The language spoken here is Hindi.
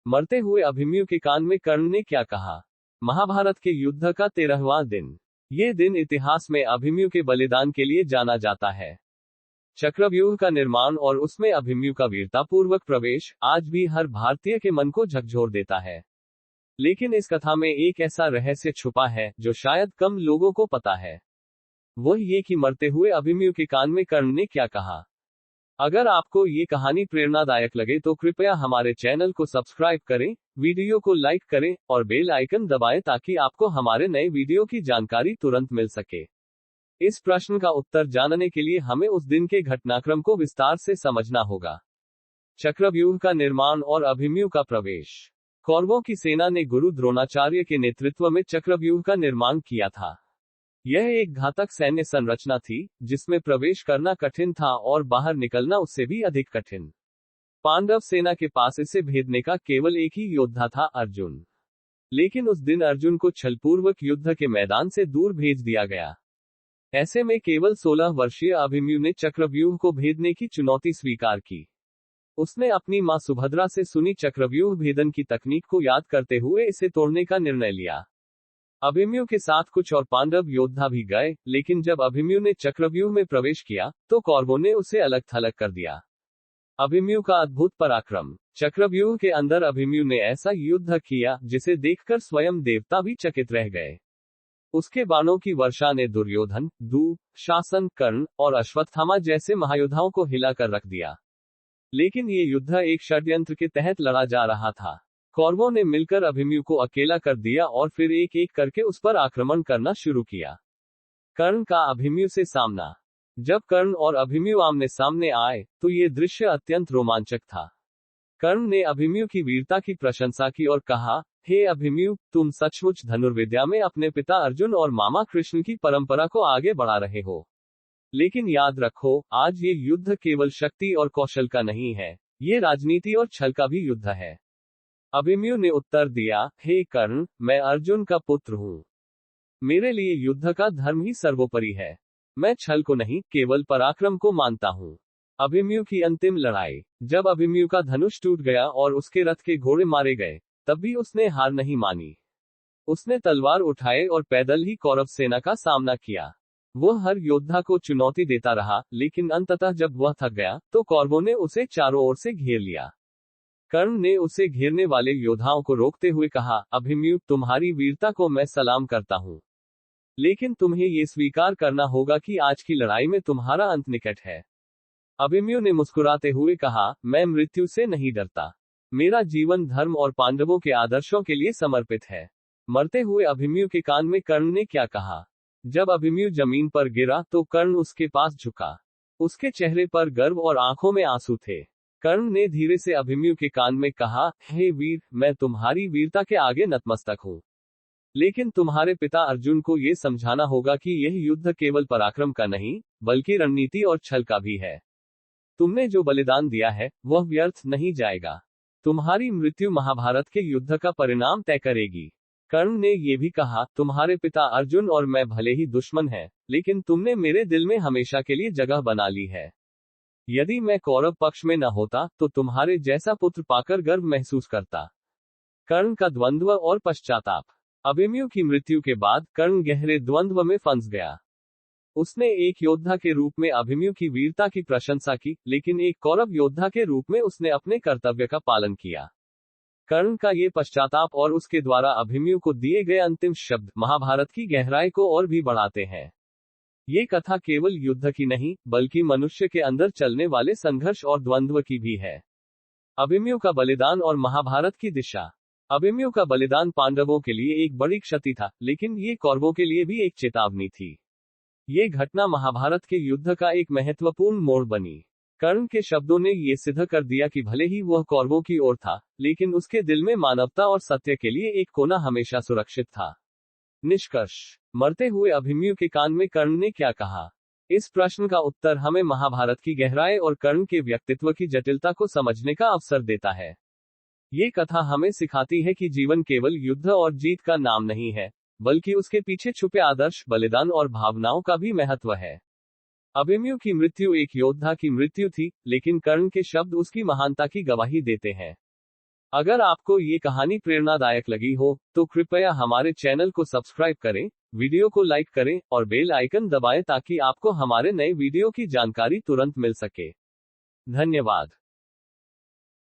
मरते हुए अभिमन्यु के कान में कर्ण ने क्या कहा। महाभारत के युद्ध का 13वां दिन। ये दिन इतिहास में अभिमन्यु के बलिदान के लिए जाना जाता है। चक्रव्यूह का निर्माण और उसमें अभिमन्यु का वीरतापूर्वक प्रवेश आज भी हर भारतीय के मन को झकझोर देता है। लेकिन इस कथा में एक ऐसा रहस्य छुपा है जो शायद कम लोगों को पता है। वह ये कि मरते हुए अभिमन्यु के कान में कर्ण ने क्या कहा। अगर आपको ये कहानी प्रेरणादायक लगे तो कृपया हमारे चैनल को सब्सक्राइब करें, वीडियो को लाइक करें और बेल आइकन दबाएं ताकि आपको हमारे नए वीडियो की जानकारी तुरंत मिल सके। इस प्रश्न का उत्तर जानने के लिए हमें उस दिन के घटनाक्रम को विस्तार से समझना होगा। चक्रव्यूह का निर्माण और अभिमन्यु का प्रवेश। कौरवों की सेना ने गुरु द्रोणाचार्य के नेतृत्व में चक्रव्यूह का निर्माण किया था। यह एक घातक सैन्य संरचना थी जिसमें प्रवेश करना कठिन था और बाहर निकलना उससे भी अधिक कठिन। पांडव सेना के पास इसे भेदने का केवल एक ही योद्धा था, अर्जुन। लेकिन उस दिन अर्जुन को छलपूर्वक युद्ध के मैदान से दूर भेज दिया गया। ऐसे में केवल 16 वर्षीय अभिमन्यु ने चक्रव्यूह को भेदने की चुनौती स्वीकार की। उसने अपनी मां सुभद्रा से सुनी चक्रव्यूह भेदन की तकनीक को याद करते हुए इसे तोड़ने का निर्णय लिया। अभिमन्यु के साथ कुछ और पांडव योद्धा भी गए, लेकिन जब अभिमन्यु ने चक्रव्यूह में प्रवेश किया तो कौरवों ने उसे अलग थलग कर दिया। अभिमन्यु का अद्भुत पराक्रम। चक्रव्यूह के अंदर अभिमन्यु ने ऐसा युद्ध किया जिसे देखकर स्वयं देवता भी चकित रह गए। उसके बाणों की वर्षा ने दुर्योधन, शासन, कर्ण और अश्वत्थामा जैसे महायोद्धाओं को हिलाकर रख दिया। लेकिन ये युद्ध एक षड्यंत्र के तहत लड़ा जा रहा था। कौरवों ने मिलकर अभिमन्यु को अकेला कर दिया और फिर एक एक करके उस पर आक्रमण करना शुरू किया। कर्ण का अभिमन्यु से सामना। जब कर्ण और अभिमन्यु आमने सामने आए तो ये दृश्य अत्यंत रोमांचक था। कर्ण ने अभिमन्यु की वीरता की प्रशंसा की और कहा, हे अभिमन्यु, तुम सचमुच धनुर्विद्या में अपने पिता अर्जुन और मामा कृष्ण की परंपरा को आगे बढ़ा रहे हो। लेकिन याद रखो, आज ये युद्ध केवल शक्ति और कौशल का नहीं है, ये राजनीति और छल का भी युद्ध है। अभिमन्यु ने उत्तर दिया, हे कर्ण, मैं अर्जुन का पुत्र हूँ। मेरे लिए युद्ध का धर्म ही सर्वोपरि है। मैं छल को नहीं, केवल पराक्रम को मानता हूँ। अभिमन्यु की अंतिम लड़ाई। जब अभिमन्यु का धनुष टूट गया और उसके रथ के घोड़े मारे गए, तब भी उसने हार नहीं मानी। उसने तलवार उठाए और पैदल ही कौरव सेना का सामना किया। वह हर योद्धा को चुनौती देता रहा, लेकिन अंततः जब वह थक गया तो कौरवों ने उसे चारों ओर से घेर लिया। कर्ण ने उसे घेरने वाले योद्धाओं को रोकते हुए कहा, अभिमन्यु, तुम्हारी वीरता को मैं सलाम करता हूँ, लेकिन तुम्हें ये स्वीकार करना होगा कि आज की लड़ाई में तुम्हारा अंत निकट है। अभिमन्यु ने मुस्कुराते हुए कहा, मैं मृत्यु से नहीं डरता। मेरा जीवन धर्म और पांडवों के आदर्शों के लिए समर्पित है। मरते हुए अभिमन्यु के कान में कर्ण ने क्या कहा। जब अभिमन्यु जमीन पर गिरा तो कर्ण उसके पास झुका। उसके चेहरे पर गर्व और आंखों में आंसू थे। कर्ण ने धीरे से अभिमन्यु के कान में कहा, हे वीर, मैं तुम्हारी वीरता के आगे नतमस्तक हूँ। लेकिन तुम्हारे पिता अर्जुन को ये समझाना होगा कि यह युद्ध केवल पराक्रम का नहीं, बल्कि रणनीति और छल का भी है। तुमने जो बलिदान दिया है वह व्यर्थ नहीं जाएगा। तुम्हारी मृत्यु महाभारत के युद्ध का परिणाम तय करेगी। कर्ण ने यह भी कहा, तुम्हारे पिता अर्जुन और मैं भले ही दुश्मन हैं, लेकिन तुमने मेरे दिल में हमेशा के लिए जगह बना ली है। यदि मैं कौरव पक्ष में न होता तो तुम्हारे जैसा पुत्र पाकर गर्व महसूस करता। कर्ण का द्वंद्व और पश्चाताप। अभिमन्यु की मृत्यु के बाद कर्ण गहरे द्वंद्व में फंस गया। उसने एक योद्धा के रूप में अभिमन्यु की वीरता की प्रशंसा की, लेकिन एक कौरव योद्धा के रूप में उसने अपने कर्तव्य का पालन किया। कर्ण का ये पश्चाताप और उसके द्वारा अभिमन्यु को दिए गए अंतिम शब्द महाभारत की गहराई को और भी बढ़ाते हैं। ये कथा केवल युद्ध की नहीं, बल्कि मनुष्य के अंदर चलने वाले संघर्ष और द्वंद्व की भी है। अभिमन्यु का बलिदान और महाभारत की दिशा। अभिमन्यु का बलिदान पांडवों के लिए एक बड़ी क्षति था, लेकिन ये कौरवों के लिए भी एक चेतावनी थी। ये घटना महाभारत के युद्ध का एक महत्वपूर्ण मोड़ बनी। कर्ण के शब्दों ने ये सिद्ध कर दिया कि भले ही वह कौरवों की ओर था, लेकिन उसके दिल में मानवता और सत्य के लिए एक कोना हमेशा सुरक्षित था। निष्कर्ष। मरते हुए अभिमन्यु के कान में कर्ण ने क्या कहा। इस प्रश्न का उत्तर हमें महाभारत की गहराई और कर्ण के व्यक्तित्व की जटिलता को समझने का अवसर देता है। ये कथा हमें सिखाती है कि जीवन केवल युद्ध और जीत का नाम नहीं है, बल्कि उसके पीछे छुपे आदर्श, बलिदान और भावनाओं का भी महत्व है। अभिमन्यु की मृत्यु एक योद्धा की मृत्यु थी, लेकिन कर्ण के शब्द उसकी महानता की गवाही देते हैं। अगर आपको ये कहानी प्रेरणादायक लगी हो तो कृपया हमारे चैनल को सब्सक्राइब करें, वीडियो को लाइक करें और बेल आइकन दबाएं ताकि आपको हमारे नए वीडियो की जानकारी तुरंत मिल सके। धन्यवाद।